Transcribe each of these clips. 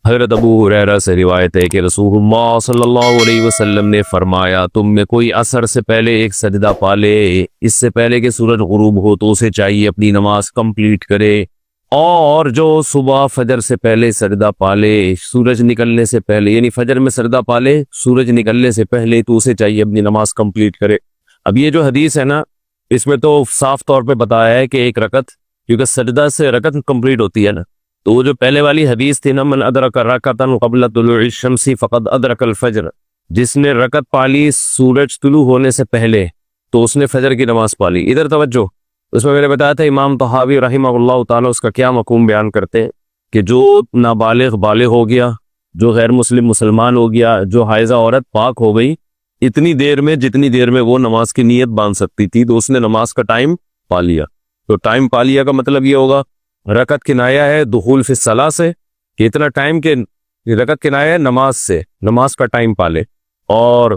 حضرت ابو ہریرہ سے روایت ہے کہ رسول اللہ صلی اللہ علیہ وسلم نے فرمایا تم میں کوئی عصر سے پہلے ایک سجدہ پالے، اس سے پہلے کہ سورج غروب ہو تو اسے چاہیے اپنی نماز کمپلیٹ کرے، اور جو صبح فجر سے پہلے سجدہ پالے سورج نکلنے سے پہلے، یعنی فجر میں سجدہ پالے سورج نکلنے سے پہلے، تو اسے چاہیے اپنی نماز کمپلیٹ کرے۔ اب یہ جو حدیث ہے نا، اس میں تو صاف طور پہ بتایا ہے کہ ایک رکعت، کیونکہ سجدہ سے رکعت کمپلیٹ ہوتی ہے نا، تو وہ جو پہلے والی حدیث تھی نا، من ادرک رکعتا قبل طلوع الشمس فقد ادرک الفجر، جس نے رکعت پالی سورج طلوع ہونے سے پہلے تو اس نے فجر کی نماز پالی۔ ادھر توجہ، اس میں میں نے بتایا تھا امام طحاوی رحمہ اللہ تعالیٰ اس کا کیا مفہوم بیان کرتے ہیں کہ جو نابالغ بالغ ہو گیا، جو غیر مسلم مسلمان ہو گیا، جو حائضہ عورت پاک ہو گئی، اتنی دیر میں جتنی دیر میں وہ نماز کی نیت باندھ سکتی تھی تو اس نے نماز کا ٹائم پا لیا۔ تو ٹائم پا لیا کا مطلب یہ ہوگا رکعت کنایہ ہے دخول فی الصلاۃ سے، کہ اتنا ٹائم کہ رکعت کنایہ ہے نماز سے، نماز کا ٹائم پا لے، اور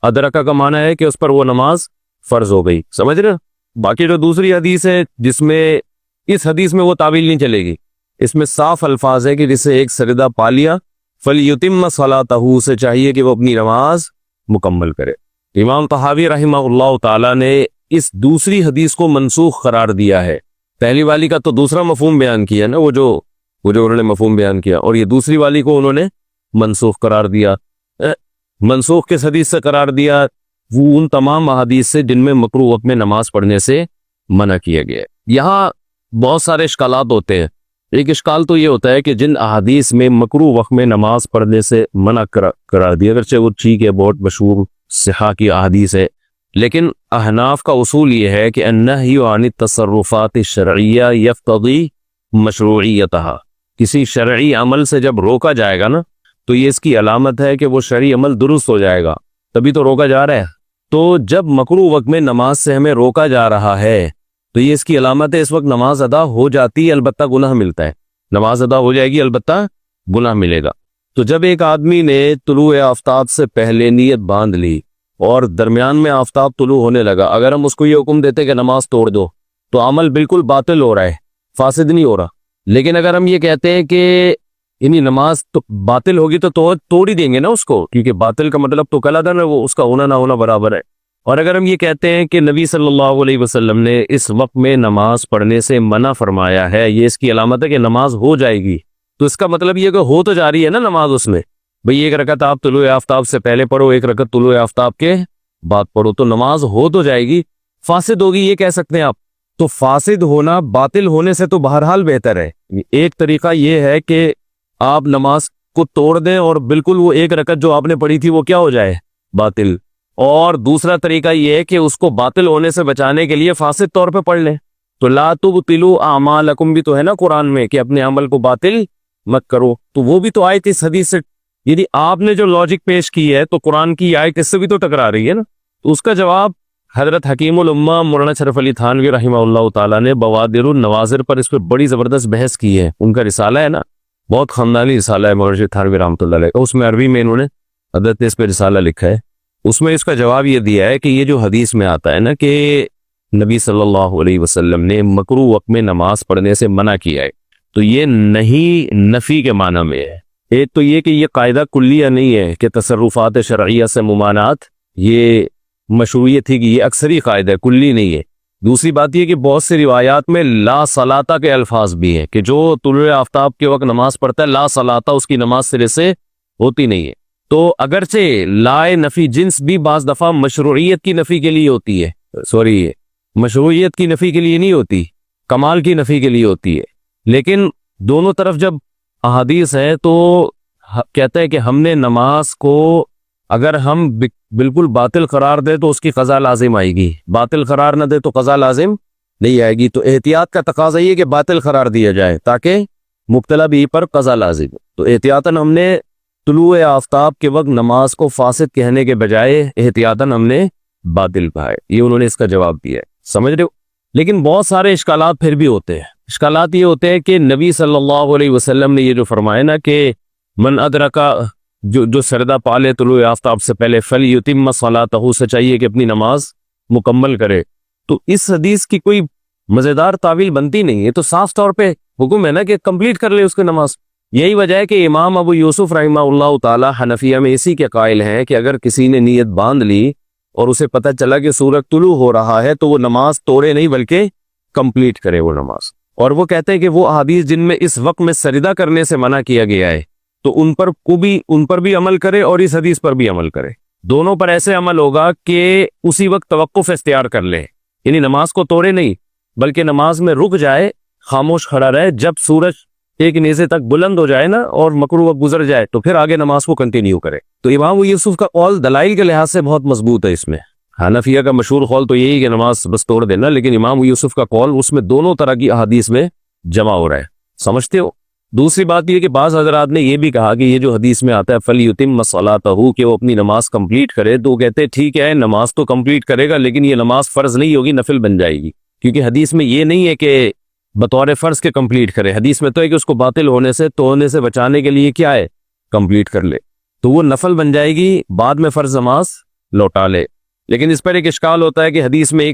ادرکہ کا معنی ہے کہ اس پر وہ نماز فرض ہو گئی۔ سمجھ رہے؟ باقی جو دوسری حدیث ہے جس میں اس حدیث میں وہ تعویل نہیں چلے گی، اس میں صاف الفاظ ہے کہ جسے ایک سجدہ پا لیا فَلْيُتِمَّ صَلَاتَهُ، اسے چاہیے کہ وہ اپنی نماز مکمل کرے۔ امام طحاوی رحمہ اللہ تعالی نے اس دوسری حدیث کو منسوخ قرار دیا ہے۔ پہلی والی کا تو دوسرا مفہوم بیان کیا نا، وہ جو انہوں نے مفہوم بیان کیا، اور یہ دوسری والی کو انہوں نے منسوخ قرار دیا۔ منسوخ کس حدیث سے قرار دیا؟ وہ ان تمام احادیث سے جن میں مکروہ وقت میں نماز پڑھنے سے منع کیا گیا ہے۔ یہاں بہت سارے اشکالات ہوتے ہیں۔ ایک اشکال تو یہ ہوتا ہے کہ جن احادیث میں مکروہ وقت میں نماز پڑھنے سے منع قرار دیا، اگرچہ وہ ٹھیک ہے، بہت مشہور صحاح کی احادیث ہے، لیکن احناف کا اصول یہ ہے کہ النہی عن التصرفات الشرعیہ یقتضی مشروعیتها، کسی شرعی عمل سے جب روکا جائے گا نا تو یہ اس کی علامت ہے کہ وہ شرعی عمل درست ہو جائے گا، تبھی تو روکا جا رہا ہے۔ تو جب مکروہ وقت میں نماز سے ہمیں روکا جا رہا ہے تو یہ اس کی علامت ہے اس وقت نماز ادا ہو جاتی ہے، البتہ گناہ ملتا ہے، نماز ادا ہو جائے گی البتہ گناہ ملے گا۔ تو جب ایک آدمی نے طلوع آفتاب سے پہلے نیت باندھ لی اور درمیان میں آفتاب طلوع ہونے لگا، اگر ہم اس کو یہ حکم دیتے کہ نماز توڑ دو تو عمل بالکل باطل ہو رہا ہے، فاسد نہیں ہو رہا۔ لیکن اگر ہم یہ کہتے ہیں کہ یعنی نماز تو باطل ہوگی تو توڑ ہی دیں گے نا اس کو، کیونکہ باطل کا مطلب تو کلا دن ہے، وہ اس کا ہونا نہ ہونا برابر ہے۔ اور اگر ہم یہ کہتے ہیں کہ نبی صلی اللہ علیہ وسلم نے اس وقت میں نماز پڑھنے سے منع فرمایا ہے، یہ اس کی علامت ہے کہ نماز ہو جائے گی، تو اس کا مطلب یہ کہ ہو تو جا رہی ہے نا نماز اس میں، بھئی ایک رکعت آپ طلوع آفتاب سے پہلے پڑھو، ایک رکعت طلوع آفتاب کے بعد پڑھو، تو نماز ہو تو جائے گی، فاسد ہوگی یہ کہہ سکتے ہیں آپ۔ تو فاسد ہونا باطل ہونے سے تو بہرحال بہتر ہے۔ ایک طریقہ یہ ہے کہ آپ نماز کو توڑ دیں اور بالکل وہ ایک رکعت جو آپ نے پڑھی تھی وہ کیا ہو جائے؟ باطل۔ اور دوسرا طریقہ یہ ہے کہ اس کو باطل ہونے سے بچانے کے لیے فاسد طور پہ پڑھ لیں۔ تو لا تبطلوا اعمالکم بھی تو ہے نا قرآن میں کہ اپنے عمل کو باطل مت کرو، تو وہ بھی تو آیت اس حدیث سے، یعنی آپ نے جو لاجک پیش کی ہے تو قرآن کی آیت اس سے بھی تو ٹکرا رہی ہے نا۔ تو اس کا جواب حضرت حکیم الامہ مولانا شرف علی تھانوی رحمہ اللہ تعالیٰ نے بوادر النوازر پر اس پہ بڑی زبردست بحث کی ہے، ان کا رسالہ ہے نا، بہت خاندانی رسالہ ہے مولانا شرف تھانوی رحمۃ اللہ علیہ کا، اس میں عربی میں انہوں نے حضرت اس پہ رسالہ لکھا ہے، اس میں اس کا جواب یہ دیا ہے کہ یہ جو حدیث میں آتا ہے نا کہ نبی صلی اللہ علیہ وسلم نے مکروہ وقت میں نماز پڑھنے سے منع کیا ہے، تو یہ نہیں نفی کے معنی میں ہے۔ ایک تو یہ کہ یہ قاعدہ کلیہ نہیں ہے کہ تصرفات شرعیہ سے ممانعت یہ مشروعیت ہی کی، یہ اکثری قاعدہ ہے، کلی نہیں ہے۔ دوسری بات یہ کہ بہت سی روایات میں لا صلاۃ کے الفاظ بھی ہیں کہ جو طلوع آفتاب کے وقت نماز پڑھتا ہے لا صلاۃ، اس کی نماز سرے سے ہوتی نہیں ہے۔ تو اگرچہ لا نفی جنس بھی بعض دفعہ مشروعیت کی نفی کے لیے ہوتی ہے، مشروعیت کی نفی کے لیے نہیں ہوتی، کمال کی نفی کے لیے ہوتی ہے، لیکن دونوں طرف جب احادیث ہے تو کہتا ہے کہ ہم نے نماز کو اگر ہم بالکل باطل قرار دے تو اس کی قضا لازم آئے گی، باطل قرار نہ دے تو قضا لازم نہیں آئے گی۔ تو احتیاط کا تقاضا یہ کہ باطل قرار دیا جائے تاکہ مبتلا بھی پر قضا لازم۔ تو احتیاطاً ہم نے طلوع آفتاب کے وقت نماز کو فاسد کہنے کے بجائے احتیاطاً ہم نے باطل کہا ہے، یہ انہوں نے اس کا جواب دیا ہے، سمجھ رہے ہو؟ لیکن بہت سارے اشکالات پھر بھی ہوتے ہیں۔ اشکالات یہ ہوتے ہیں کہ نبی صلی اللہ علیہ وسلم نے یہ جو فرمایا نا کہ من ادرکا جو سردہ پالے طلوع آفتاب سے پہلے فلیتم صلاتہ، سے چاہیے کہ اپنی نماز مکمل کرے، تو اس حدیث کی کوئی مزیدار تعویل بنتی نہیں ہے، تو صاف طور پہ حکم ہے نا کہ کمپلیٹ کر لے اس کی نماز۔ یہی وجہ ہے کہ امام ابو یوسف رحمہ اللہ تعالی حنفیہ میں اسی کے قائل ہیں کہ اگر کسی نے نیت باندھ لی اور اسے پتہ چلا کہ سورج طلوع ہو رہا ہے تو وہ نماز توڑے نہیں بلکہ کمپلیٹ کرے وہ نماز. اور وہ کہتے ہیں کہ وہ احادیث جن میں اس وقت میں سجدہ کرنے سے منع کیا گیا ہے تو ان پر بھی عمل کرے اور اس حدیث پر بھی عمل کرے. دونوں پر ایسے عمل ہوگا کہ اسی وقت توقف اختیار کر لے، یعنی نماز کو توڑے نہیں بلکہ نماز میں رک جائے، خاموش کھڑا رہے، جب سورج ایک نیزے تک بلند ہو جائے نا اور مکروہ وقت گزر جائے تو پھر آگے نماز کو کنٹینیو کرے. تو امام یوسف کا قول دلائل کے لحاظ سے بہت مضبوط ہے. اس میں حنفیہ کا مشہور قول تو یہی کہ نماز بس توڑ دینا، لیکن امام یوسف کا قول اس میں دونوں طرح کی احادیث میں جمع ہو رہا ہے. سمجھتے ہو؟ دوسری بات یہ کہ بعض حضرات نے یہ بھی کہا کہ یہ جو حدیث میں آتا ہے فَلْيُتِمَّ صَلَاتَهُ کہ وہ اپنی نماز کمپلیٹ کرے، تو وہ کہتے ہیں ٹھیک ہے نماز تو کمپلیٹ کرے گا لیکن یہ نماز فرض نہیں ہوگی، نفل بن جائے گی، کیونکہ حدیث میں یہ نہیں ہے کہ بطور فرض کے کمپلیٹ کرے. حدیث میں تو ہے کہ اس کو باطل ہونے سے توڑنے سے بچانے کے لیے کیا ہے، کمپلیٹ کر لے، تو وہ نفل بن جائے گی، بعد میں فرض نماز لوٹا لے. لیکن اس پر ایک اشکال ہوتا ہے کہ ایک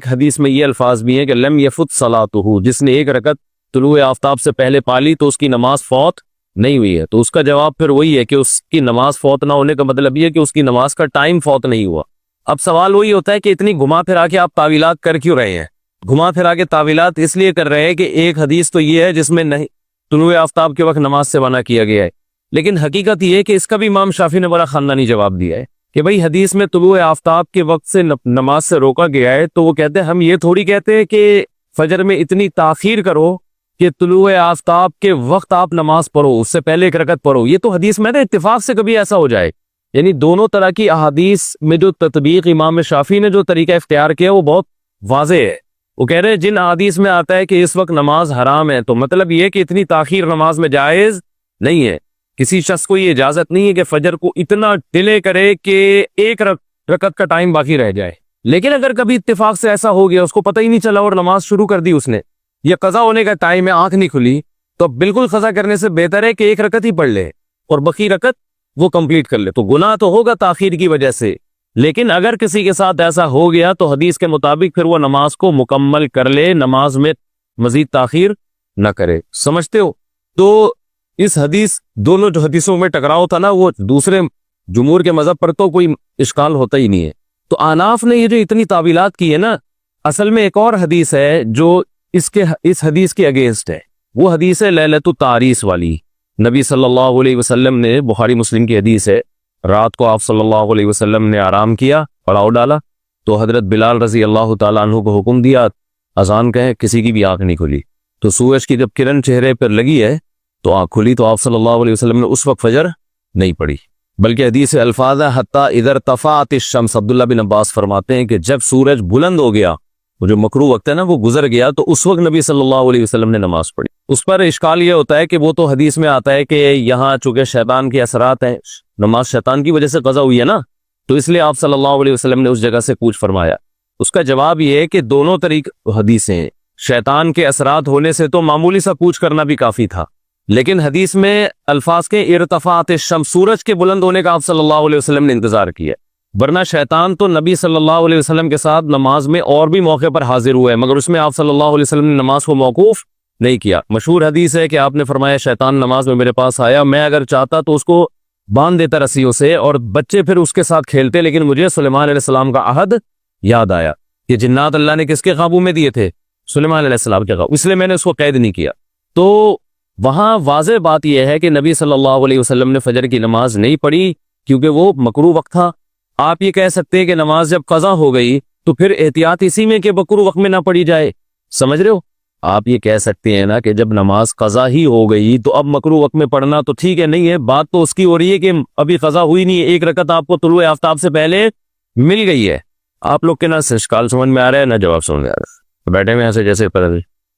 حدیث میں یہ الفاظ بھی ہیں کہ لم یفت صلاتہ، جس نے ایک رکعت طلوع آفتاب سے پہلے پالی تو اس کی نماز فوت نہیں ہوئی ہے. تو اس کا جواب پھر وہی ہے کہ اس کی نماز فوت نہ ہونے کا مطلب یہ ہے کہ اس کی نماز کا ٹائم فوت نہیں ہوا. اب سوال وہی ہوتا ہے کہ اتنی گھما پھرا کے آپ تعویلات کر کیوں رہے ہیں؟ گھما پھرا کے تعویلات اس لیے کر رہے ہیں کہ ایک حدیث تو یہ ہے جس میں نہیں طلوع آفتاب کے وقت نماز سے منع کیا گیا ہے، لیکن حقیقت یہ ہے کہ اس کا بھی امام شافعی نے بڑا خاندانی جواب دیا ہے کہ بھئی حدیث میں طلوع آفتاب کے وقت سے نماز سے روکا گیا ہے، تو وہ کہتے ہیں ہم یہ تھوڑی کہتے ہیں کہ فجر میں اتنی تاخیر کرو کہ طلوع آفتاب کے وقت آپ نماز پڑھو، اس سے پہلے ایک رکعت پڑھو. یہ تو حدیث میں اتفاق سے کبھی ایسا ہو جائے. یعنی دونوں طرح کی احادیث میں جو تطبیق امام شافعی نے جو طریقہ اختیار کیا وہ بہت واضح ہے. وہ کہہ رہے ہیں جن احادیث میں آتا ہے کہ اس وقت نماز حرام ہے تو مطلب یہ کہ اتنی تاخیر نماز میں جائز نہیں ہے. کسی شخص کو یہ اجازت نہیں ہے کہ فجر کو اتنا ڈیلے کرے کہ ایک رکعت کا ٹائم باقی رہ جائے. لیکن اگر کبھی اتفاق سے ایسا ہو گیا، اس کو پتہ ہی نہیں چلا اور نماز شروع کر دی اس نے، یہ قضا ہونے کا ٹائم ہے، آنکھ نہیں کھلی، تو بالکل قضا کرنے سے بہتر ہے کہ ایک رکعت ہی پڑھ لے اور باقی رکعت وہ کمپلیٹ کر لے. تو گناہ تو ہوگا تاخیر کی وجہ سے، لیکن اگر کسی کے ساتھ ایسا ہو گیا تو حدیث کے مطابق پھر وہ نماز کو مکمل کر لے، نماز میں مزید تاخیر نہ کرے. سمجھتے ہو؟ تو اس حدیث دونوں جو حدیثوں میں ٹکراؤ تھا نا، وہ دوسرے جمہور کے مذہب پر تو کوئی اشکال ہوتا ہی نہیں ہے. تو احناف نے یہ جو اتنی تعویلات کی ہے نا، اصل میں ایک اور حدیث ہے جو اس حدیث کے اگینسٹ ہے. وہ حدیث ہے لیلۃ التعریس والی. نبی صلی اللہ علیہ وسلم نے، بخاری مسلم کی حدیث ہے، رات کو آپ صلی اللہ علیہ وسلم نے آرام کیا، پڑاؤ ڈالا، تو حضرت بلال رضی اللہ تعالیٰ عنہ کو حکم دیا اذان کہیں، کسی کی بھی آنکھ نہیں کھلی. تو سورج کی جب کرن چہرے پر لگی ہے تو آنکھ کھلی، تو آپ صلی اللہ علیہ وسلم نے اس وقت فجر نہیں پڑھی. بلکہ حدیث الفاظ ہے حتیٰ اذا ارتفعت الشمس. عبداللہ بن عباس فرماتے ہیں کہ جب سورج بلند ہو گیا، وہ جو مکروہ وقت ہے نا وہ گزر گیا، تو اس وقت نبی صلی اللہ علیہ وسلم نے نماز پڑھی. اس پر اشکال یہ ہوتا ہے کہ وہ تو حدیث میں آتا ہے کہ یہاں چونکہ شیطان کے اثرات ہیں، نماز شیطان کی وجہ سے قضا ہوئی ہے نا، تو اس لیے آپ صلی اللہ علیہ وسلم نے اس جگہ سے کوچ فرمایا. اس کا جواب یہ ہے کہ دونوں طریق حدیثیں ہیں. شیطان کے اثرات ہونے سے تو معمولی سا کوچ کرنا بھی کافی تھا، لیکن حدیث میں الفاظ کے ارتفاعت الشمس، سورج کے بلند ہونے کا آپ صلی اللہ علیہ وسلم نے انتظار کیا. ورنہ شیطان تو نبی صلی اللہ علیہ وسلم کے ساتھ نماز میں اور بھی موقع پر حاضر ہوئے، مگر اس میں آپ صلی اللہ علیہ وسلم نے نماز کو موقوف نہیں کیا. مشہور حدیث ہے کہ آپ نے فرمایا شیطان نماز میں میرے پاس آیا، میں اگر چاہتا تو اس کو باندھ دیتا رسیوں سے اور بچے پھر اس کے ساتھ کھیلتے، لیکن مجھے سلیمان علیہ السلام کا عہد یاد آیا. یہ جنات اللہ نے کس کے قابو میں دیے تھے؟ سلیمان علیہ السلام کے قابو، اس لیے میں نے اس کو قید نہیں کیا. تو وہاں واضح بات یہ ہے کہ نبی صلی اللہ علیہ وسلم نے فجر کی نماز نہیں پڑھی کیونکہ وہ مکروہ وقت تھا. آپ یہ کہہ سکتے ہیں کہ نماز جب قضا ہو گئی تو پھر احتیاط اسی میں کہ مکروہ وقت میں نہ پڑھی جائے. سمجھ رہے ہو؟ آپ یہ کہہ سکتے ہیں نا کہ جب نماز قضا ہی ہو گئی تو اب مکروہ وقت میں پڑھنا تو ٹھیک ہے، نہیں ہے، بات تو اس کی ہو رہی ہے کہ ابھی قضا ہوئی نہیں ہے، ایک رکعت آپ کو طلوع آفتاب سے پہلے مل گئی ہے. آپ لوگ کے نہ اشکال سمجھ میں آ رہا ہے نہ جواب سمجھ میں آ رہا ہے. بیٹھے میں ایسے جیسے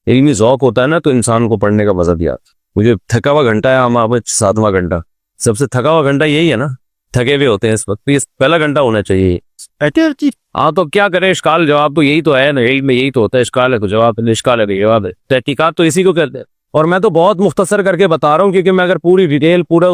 علمی ذوق ہوتا ہے نا تو انسان کو پڑھنے کا مزہ دیا. مجھے تھکا ہوا گھنٹہ ہے، ہم 7واں گھنٹہ، سب سے تھکا ہوا گھنٹہ یہی ہے نا، تھکے ہوئے ہوتے ہیں اس وقت، یہ پہلا گھنٹہ ہونا چاہیے. ہاں تو کیا کرے، اشکال جواب تو یہی تو ہے نا، علم میں یہی تو ہوتا ہے، اشکال ہے تو جواب، اشکال ہے تو جواب ہے. تحقیقات تو اسی کو کرتے ہیں. اور میں تو بہت مختصر کر کے بتا رہا ہوں کیونکہ میں اگر پوری ڈیٹیل پورا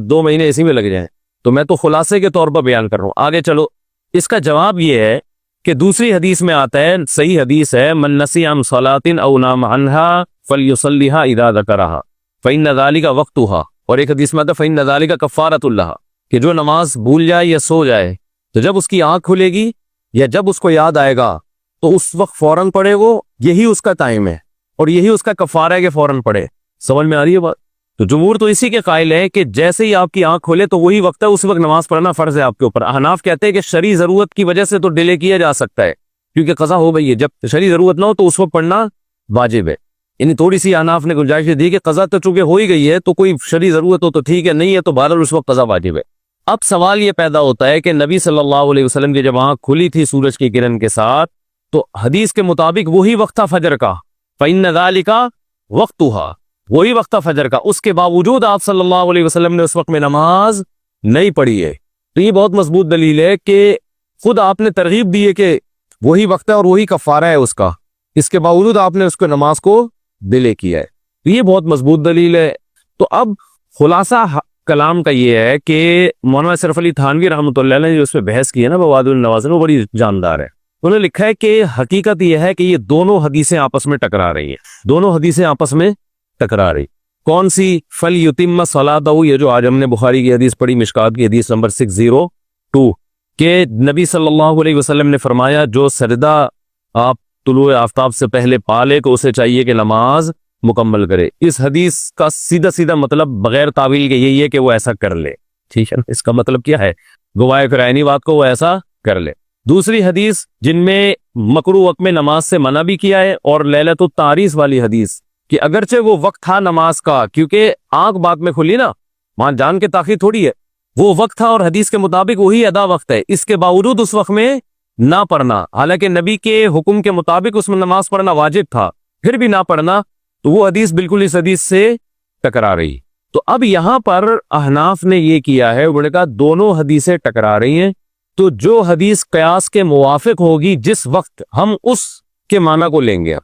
2 مہینے اسی میں لگ جائیں، تو میں تو خلاصے کے طور پر بیان کر رہا ہوں. آگے چلو. اس کا جواب یہ ہے کہ دوسری حدیث میں آتا ہے، صحیح حدیث ہے، من نسی عن صلاۃ او نام عنہا فلیصلیھا اذا ذکرھا فإن ذلک وقتھا. اور ایک حدیث میں آتا ہے فَإِنَّ ذَلِكَ كَفَّارَةٌ لَهَا کہ جو نماز بھول جائے یا سو جائے تو جب اس کی آنکھ کھلے گی یا جب اس کو یاد آئے گا تو اس وقت فوراً پڑھے وہ، یہی اس کا ٹائم ہے اور یہی اس کا کفارہ ہے کہ فوراً پڑھے۔ سمجھ میں آ رہی ہے بات؟ تو جمہور تو اسی کے قائل ہے کہ جیسے ہی آپ کی آنکھ کھولے تو وہی وقت ہے، اس وقت نماز پڑھنا فرض ہے آپ کے اوپر۔ احناف کہتے ہیں کہ شرعی ضرورت کی وجہ سے تو ڈیلے کیا جا سکتا ہے کیونکہ قضا ہو گئی ہے، جب شرعی ضرورت نہ ہو تو اس وقت پڑھنا واجب ہے۔ یعنی تھوڑی سی احناف نے گنجائش دی کہ قضا تو چونکہ ہو ہی گئی ہے تو کوئی شرعی ضرورت ہو تو ٹھیک ہے، نہیں ہے تو بہرحال اس وقت قضا واجب ہے۔ اب سوال یہ پیدا ہوتا ہے کہ نبی صلی اللہ علیہ وسلم کی جب آنکھ کھلی تھی سورج کی کرن کے ساتھ تو حدیث کے مطابق وہی وقت تھا فجر کا، فَإِنَّ ذَلِكَ وَقْتُهَا، وہی وقت تھا فجر کا۔ اس کے باوجود آپ صلی اللہ علیہ وسلم نے اس وقت میں نماز نہیں پڑھی ہے۔ تو یہ بہت مضبوط دلیل ہے کہ خود آپ نے ترغیب دی ہے کہ وہی وقت ہے اور وہی کفارہ ہے اس کا، اس کے باوجود آپ نے اس کو نماز کو ڈیلے کیا ہے۔ تو یہ بہت مضبوط دلیل ہے۔ تو اب خلاصہ کلام کا یہ ہے کہ مولانا اشرف علی تھانوی رحمۃ اللہ علیہ نے جو اس پہ بحث کی ہے نا بوادر النوازل، وہ بڑی جاندار ہے۔ انہوں نے لکھا ہے کہ حقیقت یہ ہے کہ یہ دونوں حدیثیں آپس میں ٹکرا رہی ہیں، دونوں حدیثیں آپس میں ٹکرا رہی۔ کون سی؟ فَلْيُتِمَّ صَلَاتَهُ، یہ جو آج ہم نے بخاری کی حدیث پڑھی، مشکات کی حدیث نمبر 602، کہ نبی صلی اللہ علیہ وسلم نے فرمایا جو سجدہ آپ طلوع آفتاب سے پہلے پا لے تو اسے چاہیے کہ نماز مکمل کرے۔ اس حدیث کا سیدھا سیدھا مطلب بغیر تعویل کے یہی ہے کہ وہ ایسا کر لے، ٹھیک ہے؟ اس کا مطلب کیا ہے؟ گوائے کرائنی بات کو وہ ایسا کر لے۔ دوسری حدیث جن میں مکروہ وقت میں نماز سے منع بھی کیا ہے، اور لیلۃ التعریس والی حدیث کہ اگرچہ وہ وقت تھا نماز کا، کیونکہ آنکھ بعد میں کھلی نا، وہاں جان کے تاخیر تھوڑی ہے، وہ وقت تھا اور حدیث کے مطابق وہی ادا وقت ہے، اس کے باوجود اس وقت میں نہ پڑھنا، حالانکہ نبی کے حکم کے مطابق اس میں نماز پڑھنا واجب تھا، پھر بھی نہ پڑھنا، تو وہ حدیث بالکل اس حدیث سے ٹکرا رہی۔ تو اب یہاں پر احناف نے یہ کیا ہے، انہوں نے کہا دونوں حدیثیں ٹکرا رہی ہیں، تو جو حدیث قیاس کے موافق ہوگی جس وقت ہم اس کے معنی کو لیں گے۔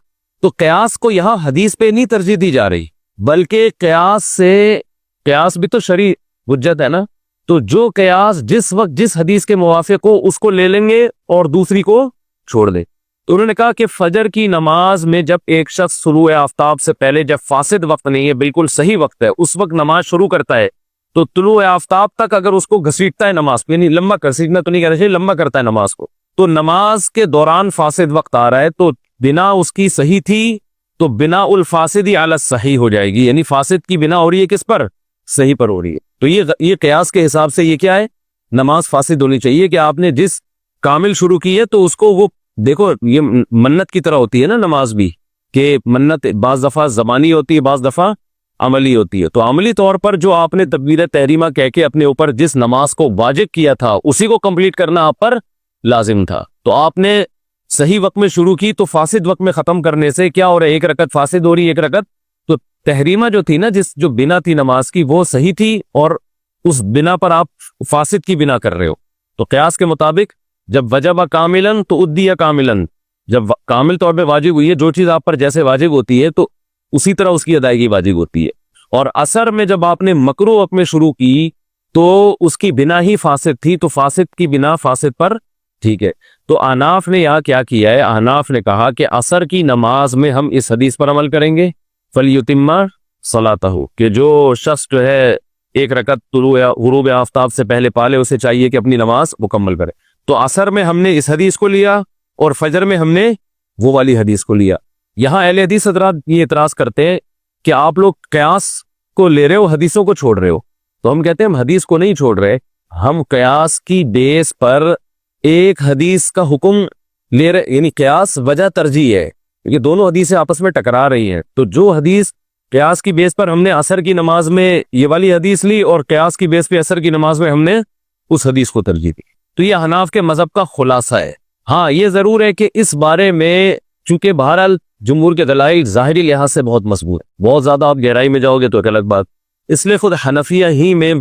تو قیاس کو یہاں حدیث پہ نہیں ترجیح دی جا رہی، بلکہ قیاس بھی تو شرعی حجت ہے نا، تو جو قیاس جس وقت جس حدیث کے موافق ہو اس کو لے لیں گے اور دوسری کو چھوڑ دیں۔ تو انہوں نے کہا کہ فجر کی نماز میں جب ایک شخص طلوع آفتاب سے پہلے، جب فاسد وقت نہیں ہے، بالکل صحیح وقت ہے، اس وقت نماز شروع کرتا ہے، تو طلوع آفتاب تک اگر اس کو گھسیٹتا ہے نماز کو، یعنی لمبا گھسیٹنا تو نہیں کہنا چاہیے، لمبا کرتا ہے نماز کو، تو نماز کے دوران فاسد وقت آ رہا ہے تو بنا اس کی صحیح تھی تو بنا الفاسدی علی الصحیح ہو جائے گی، یعنی فاسد کی بنا ہو رہی ہے کس پر؟ صحیح پر ہو رہی ہے۔ تو یہ قیاس کے حساب سے یہ کیا ہے؟ نماز فاسد ہونی چاہیے کہ آپ نے جس کامل شروع کی ہے تو اس کو، وہ دیکھو یہ منت کی طرح ہوتی ہے نا نماز بھی، کہ منت بعض دفعہ زبانی ہوتی ہے، بعض دفعہ عملی ہوتی ہے۔ تو عملی طور پر جو آپ نے تکبیر تحریمہ کہہ کے اپنے اوپر جس نماز کو واجب کیا تھا اسی کو کمپلیٹ کرنا آپ پر لازم تھا، تو آپ نے صحیح وقت میں شروع کی تو فاسد وقت میں ختم کرنے سے کیا ہو رہا ہے؟ ایک رکعت فاسد ہو رہی ہے، ایک رکعت تو تحریمہ جو تھی نا، جو بنا تھی نماز کی وہ صحیح تھی، اور اس بنا پر آپ فاسد کی بنا کر رہے ہو۔ تو قیاس کے مطابق جب وجب کاملن تو ادیہ کاملن، جب کامل طور پہ واجب ہوئی ہے، جو چیز آپ پر جیسے واجب ہوتی ہے تو اسی طرح اس کی ادائیگی واجب ہوتی ہے۔ اور عصر میں جب آپ نے مکروہ وقت میں شروع کی تو اس کی بنا ہی فاسد تھی، تو فاسد کی بنا فاسد پر ٹھیک ہے۔ تو احناف نے یہاں کیا کیا ہے؟ احناف نے کہا کہ عصر کی نماز میں ہم اس حدیث پر عمل کریں گے، فَلْيُتِمَّ صَلَاتَهُ، کہ جو شخص جو ہے ایک رکعت طلوع غروب آفتاب سے پہلے پالے اسے چاہیے کہ اپنی نماز مکمل کرے۔ تو عصر میں ہم نے اس حدیث کو لیا اور فجر میں ہم نے وہ والی حدیث کو لیا۔ یہاں اہل حدیث حضرات یہ اعتراض کرتے ہیں کہ آپ لوگ قیاس کو لے رہے ہو، حدیثوں کو چھوڑ رہے ہو۔ تو ہم کہتے ہیں ہم حدیث کو نہیں چھوڑ رہے، ہم قیاس کی بیس پر ایک حدیث کا حکم لے رہے، یعنی قیاس وجہ ترجیح ہے، یہ دونوں حدیثیں آپس میں ٹکرا رہی ہیں۔ تو جو حدیث قیاس کی بیس پر ہم نے عصر کی نماز میں یہ والی حدیث لی اور قیاس کی بیس پہ عصر کی نماز میں ہم نے اس حدیث کو ترجیح دی۔ تو یہ حناف کے مذہب کا خلاصہ ہے۔ ہاں یہ ضرور ہے کہ اس بارے میں چونکہ بہرحال جمہور کے دلائل ظاہری لحاظ سے بہت مضبوط ہے، بہت زیادہ آپ گہرائی میں جاؤ گے تو ایک الگ بات، اس لیے خود حنفیہ ہی میں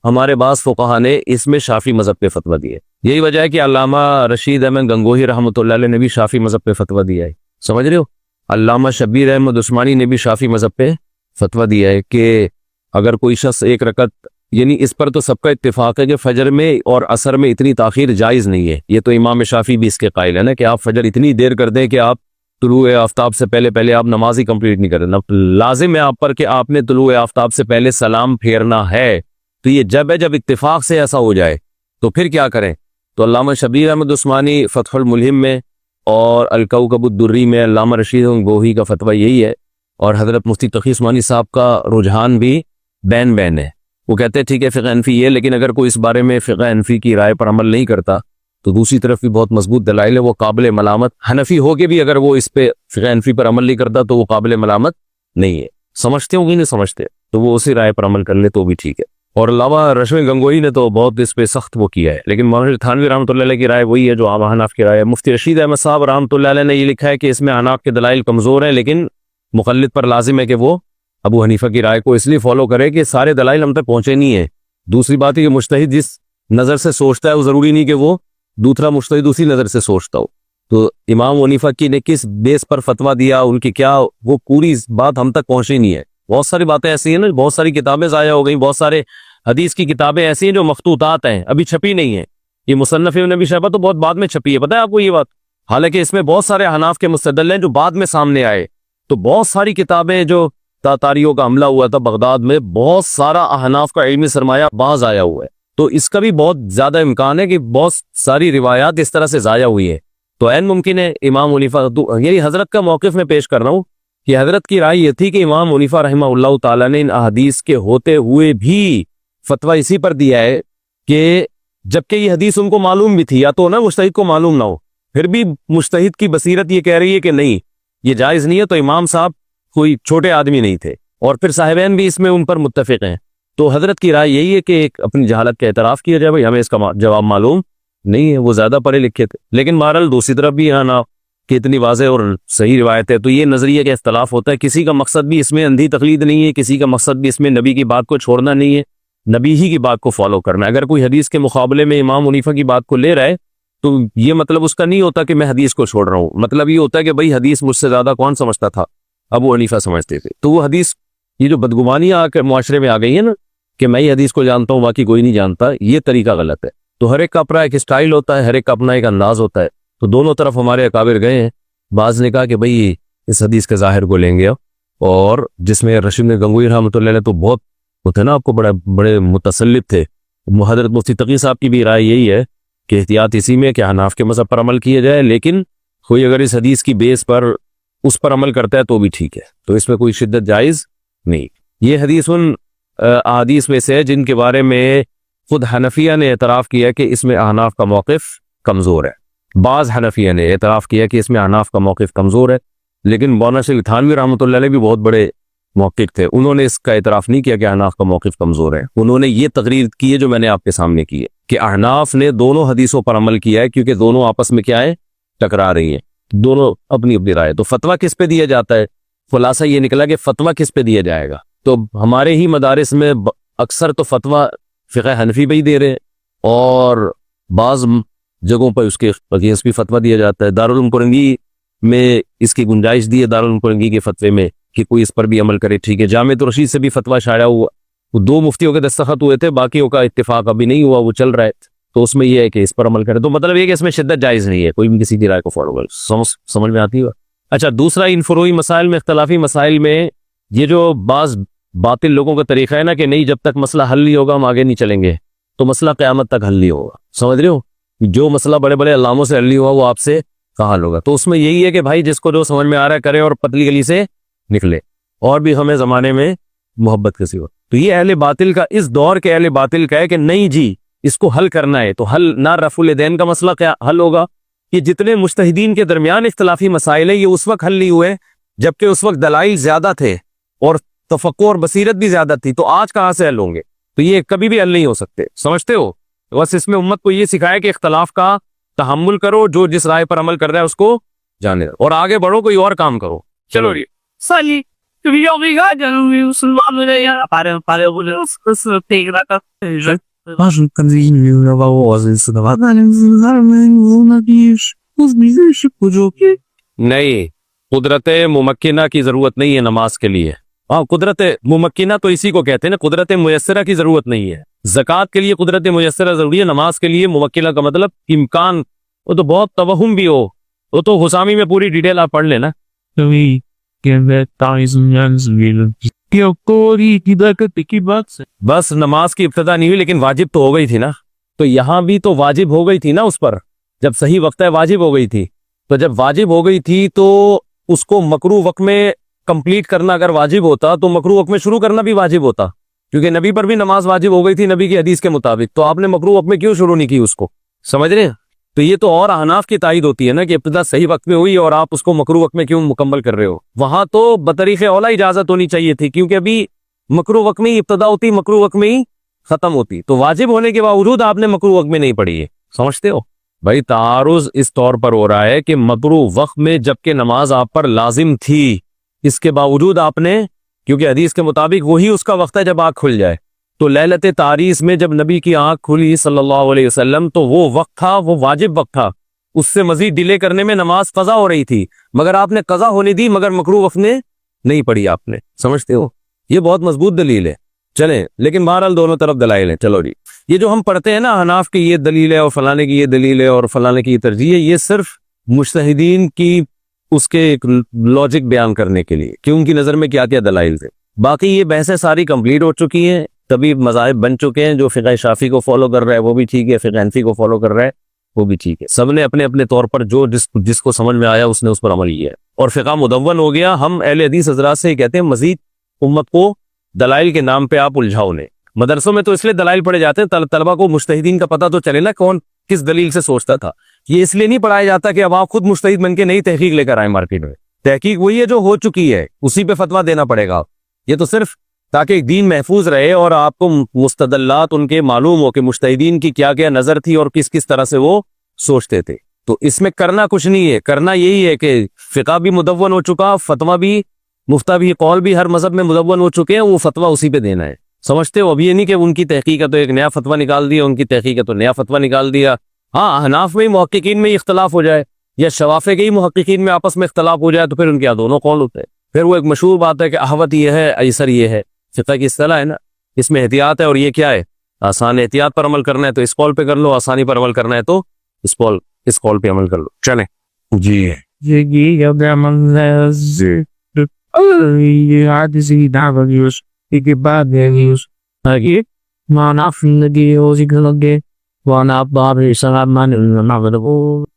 ہمارے بعض فقہا نے اس میں شافعی مذہب پہ فتویٰ دیا ہے۔ یہی وجہ ہے کہ علامہ رشید احمد گنگوہی رحمۃ اللہ علیہ نے بھی شافعی مذہب پہ فتویٰ دیا ہے، سمجھ رہے ہو؟ علامہ شبیر احمد عثمانی نے بھی شافعی مذہب پہ فتویٰ دیا ہے کہ اگر کوئی شخص ایک رکعت، یعنی اس پر تو سب کا اتفاق ہے کہ فجر میں اور عصر میں اتنی تاخیر جائز نہیں ہے، یہ تو امام شافعی بھی اس کے قائل ہے نا کہ آپ فجر اتنی دیر کر دیں کہ آپ طلوع آفتاب سے پہلے پہلے آپ نماز ہی کمپلیٹ نہیں کریں. لازم ہے آپ پر کہ آپ نے طلوع آفتاب سے پہلے سلام پھیرنا ہے. تو یہ جب ہے جب اتفاق سے ایسا ہو جائے تو پھر کیا کریں؟ تو علامہ شبیر احمد عثمانی فتح الملہم میں اور الکوکب الدری میں علامہ رشید گوہی کا فتویٰ یہی ہے، اور حضرت مفتی تقی عثمانی صاحب کا رجحان بھی بین ہے. وہ کہتے ہیں ٹھیک ہے فقہ حنفی یہ، لیکن اگر کوئی اس بارے میں فقہ حنفی کی رائے پر عمل نہیں کرتا تو دوسری طرف بھی بہت مضبوط دلائل ہے، وہ قابل ملامت حنفی ہو کے بھی اگر وہ اس پہ فقہ حنفی پر عمل نہیں کرتا تو وہ قابل ملامت نہیں ہے. سمجھتے ہوں گے نہیں سمجھتے تو وہ اسی رائے پر عمل کر لے تو بھی ٹھیک ہے. اور علاوہ رشویں گنگوئی نے تو بہت اس پہ سخت وہ کیا ہے، لیکن مولانا تھانوی رحمۃ اللہ علیہ کی رائے وہی ہے جو عام حناف کی رائے ہے. مفتی رشید احمد صاحب رحمۃ اللہ علیہ نے یہ لکھا ہے کہ اس میں حناف کے دلائل کمزور ہیں، لیکن مقلد پر لازم ہے کہ وہ ابو حنیفہ کی رائے کو اس لیے فالو کرے کہ سارے دلائل ہم تک پہنچے نہیں ہیں. دوسری بات ہے کہ مجتہد جس نظر سے سوچتا ہے وہ ضروری نہیں کہ وہ دوسرا مجتہد اسی نظر سے سوچتا ہو. تو امام حنیفہ کی نے کس بیس پر فتویٰ دیا، ان کی کیا، وہ پوری بات ہم تک پہنچی نہیں ہے. بہت ساری باتیں ایسی ہیں نا، بہت ساری کتابیں ضائع ہو گئیں، بہت سارے حدیث کی کتابیں ایسی ہیں جو مخطوطات ہیں، ابھی چھپی نہیں ہیں. یہ مصنف ابن ابی شیبہ تو بہت بعد میں چھپی ہے، پتہ ہے آپ کو یہ بات؟ حالانکہ اس میں بہت سارے حناف کے مستدل ہیں جو بعد میں سامنے آئے. تو بہت ساری کتابیں جو تاتاریوں کا حملہ ہوا تھا بغداد میں، بہت سارا احناف کا علمی سرمایہ باز آیا ہوا ہے. تو اس کا بھی بہت زیادہ امکان ہے کہ بہت ساری روایات اس طرح سے ضائع ہوئی ہیں. تو عین ممکن ہے امام حنیفہ، یعنی حضرت کا موقف میں پیش کر رہا ہوں کہ حضرت کی رائے یہ تھی کہ امام حنیفہ رحمہ اللہ تعالیٰ نے ان احادیث کے ہوتے ہوئے بھی فتویٰ اسی پر دیا ہے کہ جبکہ یہ حدیث ان کو معلوم بھی تھی، یا تو نا مجتہد کو معلوم نہ ہو، پھر بھی مجتہد کی بصیرت یہ کہہ رہی ہے کہ نہیں یہ جائز نہیں ہے، تو امام صاحب کوئی چھوٹے آدمی نہیں تھے، اور پھر صاحبین بھی اس میں ان پر متفق ہیں. تو حضرت کی رائے یہی ہے کہ ایک اپنی جہالت کا اعتراف کیا جائے، بھائی ہمیں اس کا جواب معلوم نہیں ہے، وہ زیادہ پڑھے لکھے تھے. لیکن بہرحال دوسری طرف بھی نا کہ اتنی واضح اور صحیح روایت ہے، تو یہ نظریہ کا اختلاف ہوتا ہے. کسی کا مقصد بھی اس میں اندھی تقلید نہیں ہے، کسی کا مقصد بھی اس میں نبی کی بات کو چھوڑنا نہیں ہے، نبی ہی کی بات کو فالو کرنا ہے. اگر کوئی حدیث کے مقابلے میں امام حنیفہ کی بات کو لے رہا ہے تو یہ مطلب اس کا نہیں ہوتا کہ میں حدیث کو چھوڑ رہا ہوں، مطلب یہ ہوتا ہے کہ بھائی حدیث مجھ سے زیادہ کون سمجھتا تھا؟ ابو حنیفہ سمجھتے تھے. تو وہ حدیث، یہ جو بدگمانیاں آ کر معاشرے میں آ گئی ہیں نا کہ میں یہ حدیث کو جانتا ہوں باقی کوئی نہیں جانتا، یہ طریقہ غلط ہے. تو ہر ایک کا اپنا ایک اسٹائل ہوتا ہے، ہر ایک کا اپنا ایک انداز ہوتا ہے. تو دونوں طرف ہمارے اکابر گئے ہیں. بعض نے کہا کہ بھئی اس حدیث کے ظاہر کو لیں گے، اور جس میں رشید گنگوئی رحمۃ اللہ علیہ تو بہت ہوتے نا آپ کو بڑے متسلط تھے. حضرت مفتی تقی صاحب کی بھی رائے یہی ہے کہ احتیاط اسی میں کہ حناف کے مذہب پر عمل کیا جائے، لیکن کوئی اگر اس حدیث کی بیس پر اس پر عمل کرتا ہے تو بھی ٹھیک ہے، تو اس میں کوئی شدت جائز نہیں. یہ حدیث ان احادیث میں سے ہے جن کے بارے میں خود حنفیہ نے اعتراف کیا کہ اس میں احناف کا موقف کمزور ہے. بعض حنفیہ نے اعتراف کیا کہ اس میں احناف کا موقف کمزور ہے، لیکن مولانا شیخ تھانوی رحمۃ اللہ علیہ بھی بہت بڑے محقق تھے، انہوں نے اس کا اعتراف نہیں کیا کہ احناف کا موقف کمزور ہے. انہوں نے یہ تقریر کی ہے جو میں نے آپ کے سامنے کی ہے کہ احناف نے دونوں حدیثوں پر عمل کیا ہے، کیونکہ دونوں آپس میں کیا ہے، ٹکرا رہی ہیں، دونوں اپنی اپنی رائے. تو فتویٰ کس پہ دیا جاتا ہے؟ خلاصہ یہ نکلا کہ فتویٰ کس پہ دیا جائے گا. تو ہمارے ہی مدارس میں اکثر تو فتویٰ فقہ حنفی پہ ہی دے رہے ہیں، اور بعض جگہوں پر اس کے اگینسٹ بھی فتویٰ دیا جاتا ہے. دارالعلوم کرنگی میں اس کی گنجائش دی ہے، دارالعلوم کرنگی کے فتوے میں، کہ کوئی اس پر بھی عمل کرے. ٹھیک ہے، جامع رشید سے بھی فتویٰ شائع ہوا، وہ 2 مفتیوں کے دستخط ہوئے تھے، باقیوں کا اتفاق ابھی نہیں ہوا، وہ چل رہا ہے. تو اس میں یہ ہے کہ اس پر عمل کرے. تو مطلب یہ کہ اس میں شدت جائز نہیں ہے، کوئی بھی کسی کی رائے کو فالو کرے. سمجھ میں آتی ہے؟ اچھا، دوسرا ان فروعی مسائل میں، اختلافی مسائل میں، یہ جو بعض باطل لوگوں کا طریقہ ہے نا کہ نہیں جب تک مسئلہ حل نہیں ہوگا ہم آگے نہیں چلیں گے، تو مسئلہ قیامت تک حل نہیں ہوگا. سمجھ رہے ہو؟ جو مسئلہ بڑے بڑے علاموں سے حل نہیں ہوا وہ آپ سے کہاں حل ہوگا. تو اس میں یہی ہے کہ بھائی جس کو جو سمجھ میں آ رہا ہے کرے اور پتلی گلی سے نکلے. اور بھی ہمیں زمانے میں محبت کسی ہو. تو یہ اہل باطل کا، اس دور کے اہل باطل کا ہے کہ نہیں جی اس کو حل کرنا ہے. تو حل نہ رفع الیدین کا مسئلہ کیا حل ہوگا؟ یہ جتنے مجتہدین کے درمیان اختلافی مسائل ہیں یہ اس وقت حل نہیں ہوئے جبکہ اس وقت دلائل زیادہ تھے اور تفقع اور بصیرت بھی زیادہ تھی. تو آج کہاں سے حل ہوں گے؟ تو یہ کبھی بھی حل نہیں ہو سکتے. سمجھتے ہو؟ بس اس میں امت کو یہ سکھایا کہ اختلاف کا تحمل کرو، جو جس رائے پر عمل کر رہا ہے اس کو جانے دو اور آگے بڑھو، کوئی اور کام کرو. چلو جی Sali, vi obrigado, musulmano, Важен конвейер мирового نہیں، قدرت ممکنہ کی ضرورت نہیں ہے نماز کے لیے. ہاں، قدرت ممکنہ تو اسی کو کہتے ہیں نا، قدرت میسرہ کی ضرورت نہیں ہے. زکوٰۃ کے لیے قدرت میسرہ ضروری ہے، نماز کے لیے ممکنہ کا مطلب امکان. وہ تو بہت توہم بھی ہو وہ تو حسامی میں پوری ڈیٹیل آپ پڑھ لینا. کبھی کہ میں کوری کی برکت کی بات سے بس نماز کی ابتدا نہیں ہوئی لیکن واجب تو ہو گئی تھی نا. تو یہاں بھی تو واجب ہو گئی تھی نا اس پر, جب صحیح وقت ہے واجب ہو گئی تھی. تو جب واجب ہو گئی تھی تو اس کو مکروہ وقت میں کمپلیٹ کرنا اگر واجب ہوتا تو مکروہ وقت میں شروع کرنا بھی واجب ہوتا, کیونکہ نبی پر بھی نماز واجب ہو گئی تھی نبی کی حدیث کے مطابق. تو آپ نے مکروہ وقت میں کیوں شروع نہیں کی اس کو, سمجھ رہے ہیں؟ تو یہ تو اور احناف کی تائید ہوتی ہے نا کہ ابتدا صحیح وقت میں ہوئی اور آپ اس کو مکروہ وقت میں کیوں مکمل کر رہے ہو. وہاں تو بطریق اولا اجازت ہونی چاہیے تھی, کیونکہ ابھی مکروہ وقت میں ہی ابتدا ہوتی, مکروہ وقت میں ہی ختم ہوتی. تو واجب ہونے کے باوجود آپ نے مکروہ وقت میں نہیں پڑھی ہے, سمجھتے ہو بھائی؟ تعارض اس طور پر ہو رہا ہے کہ مکروہ وقت میں جبکہ نماز آپ پر لازم تھی, اس کے باوجود آپ نے, کیونکہ حدیث کے مطابق وہی اس کا وقت ہے جب آنکھ کھل جائے. تو لیلت تعریس میں جب نبی کی آنکھ کھلی صلی اللہ علیہ وسلم تو وہ وقت تھا, وہ واجب وقت تھا. اس سے مزید ڈیلے کرنے میں نماز قضا ہو رہی تھی, مگر آپ نے قضا ہونے دی مگر مکروہ وقت میں نہیں پڑھی آپ نے, سمجھتے ہو؟ یہ بہت مضبوط دلیل ہے. چلیں, لیکن بہرحال دونوں طرف دلائل ہیں. چلو جی, یہ جو ہم پڑھتے ہیں نا حناف کی یہ دلیل ہے اور فلانے کی یہ دلیل ہے اور فلانے کی یہ ترجیح ہے, یہ صرف مجتہدین کی اس کے ایک لاجک بیان کرنے کے لیے کہ ان کی نظر میں کیا کیا دلائل تھے. باقی یہ بحثیں ساری کمپلیٹ ہو چکی ہیں, تبھی مذاہب بن چکے ہیں. جو فقہ شافعی کو فالو کر رہا ہے وہ بھی ٹھیک ہے, فقہ حنفی کو فالو کر رہا ہے وہ بھی ٹھیک ہے. سب نے اپنے اپنے طور پر جو جس کو سمجھ میں آیا اس نے اس پر عمل کیا ہے اور فقہ مدون ہو گیا. ہم اہل حدیث حضرات سے کہتے ہیں مزید امت کو دلائل کے نام پہ آپ الجھاؤ نے. مدرسوں میں تو اس لیے دلائل پڑھے جاتے ہیں طلبہ کو مجتہدین کا پتہ تو چلے نا کون کس دلیل سے سوچتا تھا. یہ اس لیے نہیں پڑھایا جاتا کہ اب آپ خود مجتہد بن کے نئی تحقیق لے کر آئیں مارکیٹ میں. تحقیق وہی ہے جو ہو چکی ہے, اسی پہ فتویٰ دینا پڑے گا. یہ تو صرف تاکہ دین محفوظ رہے اور آپ کو مستدلات ان کے معلوم ہو کہ مجتہدین کی کیا کیا نظر تھی اور کس کس طرح سے وہ سوچتے تھے. تو اس میں کرنا کچھ نہیں ہے, کرنا یہی ہے کہ فقہ بھی مدون ہو چکا, فتویٰ بھی, مفتہ بھی, قول بھی ہر مذہب میں مدون ہو چکے ہیں, وہ فتویٰ اسی پہ دینا ہے. سمجھتے ہو؟ اب یہ نہیں کہ ان کی تحقیق ہے تو ایک نیا فتویٰ نکال دیا, ان کی تحقیق ہے تو نیا فتویٰ نکال دیا. ہاں, احناف میں ہی محققین میں ہی اختلاف ہو جائے یا شوافع کے ہی محققین میں آپس میں اختلاف ہو جائے تو پھر ان کے دونوں قول ہوتے ہیں. پھر وہ ایک مشہور بات ہے کہ احوط یہ ہے, ایسر یہ ہے. فقہ کی اصطلاح ہے نا, اس میں احتیاط ہے اور یہ کیا ہے آسان. احتیاط پر عمل کرنا ہے تو اس قول پہ کر لو, آسانی پر عمل کرنا ہے تو اس قول پہ عمل کر لو. چلیں جی.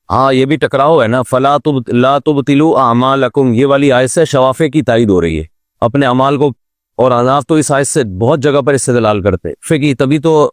ہاں, یہ بھی ٹکراؤ ہے نا. فلا لا تبطلوا اعمالکم, یہ والی آیت سے شوافع کی تائید ہو رہی ہے اپنے اعمال کو, اور احناف تو اس آیت سے بہت جگہ پر استدلال کرتے فقہی. تبھی تو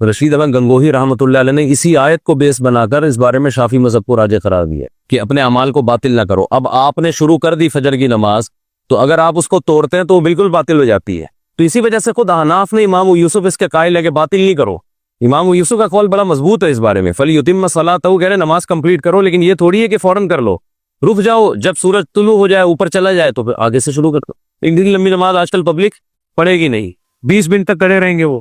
رشید احمد گنگوہی رحمۃ اللہ علیہ نے اسی آیت کو بیس بنا کر اس بارے میں شافعی مذہب کو راجح قرار دیا کہ اپنے اعمال کو باطل نہ کرو. اب آپ نے شروع کر دی فجر کی نماز, تو اگر آپ اس کو توڑتے ہیں تو وہ بالکل باطل ہو جاتی ہے. تو اسی وجہ سے خود احناف نے امام یوسف اس کے قائل ہے کہ باطل نہیں کرو. امام یوسف کا قول بڑا مضبوط ہے اس بارے میں. فلیتم صلاۃہ, کہہ رہے نماز کمپلیٹ کرو, لیکن یہ تھوڑی ہے کہ فوراً کر لو, رک جاؤ, جب سورج طلوع ہو جائے اوپر چلا جائے تو پھر آگے سے شروع کر دو. اتنی لمبی نماز آج کل پبلک پڑھے گی نہیں, 20 منٹ تک کھڑے رہیں گے وہ.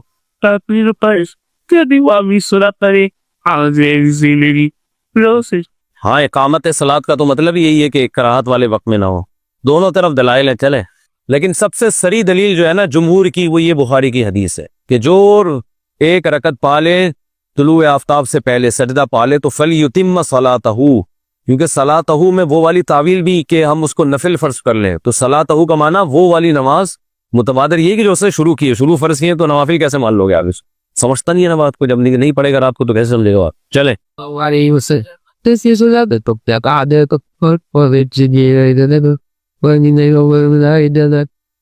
ہاں, اقامت صلاۃ کا تو مطلب یہی ہے کہ کراہت والے وقت میں نہ ہو. دونوں طرف دلائل ہیں, چلے. لیکن سب سے سری دلیل جو ہے نا جمہور کی, وہ یہ بخاری کی حدیث ہے کہ جو ایک رکعت پالے طلوع آفتاب سے پہلے, سجدہ پالے, تو فلیتم صلاۃہ, کیونکہ صلاۃہ میں وہ والی تعویل بھی کہ ہم اس کو نفل فرض کر لیں, تو صلاۃہ کا معنی وہ والی نماز متبادر یہ کہ جو اسے شروع کی ہے, شروع فرض کی ہے, تو نوافل کیسے مان لو گے آپ اس سمجھتا نہیں ہے نا بات کو, جب نہیں پڑے گا رات کو تو کیسے سمجھے گا آپ. چلیں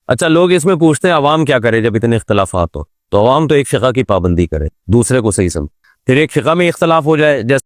اچھا, لوگ اس میں پوچھتے ہیں عوام کیا کرے جب اتنے اختلافات ہو. تو عوام تو ایک فقہ کی پابندی کرے, دوسرے کو صحیح سمجھ. پھر ایک فقہ میں اختلاف ہو جائے, جیسے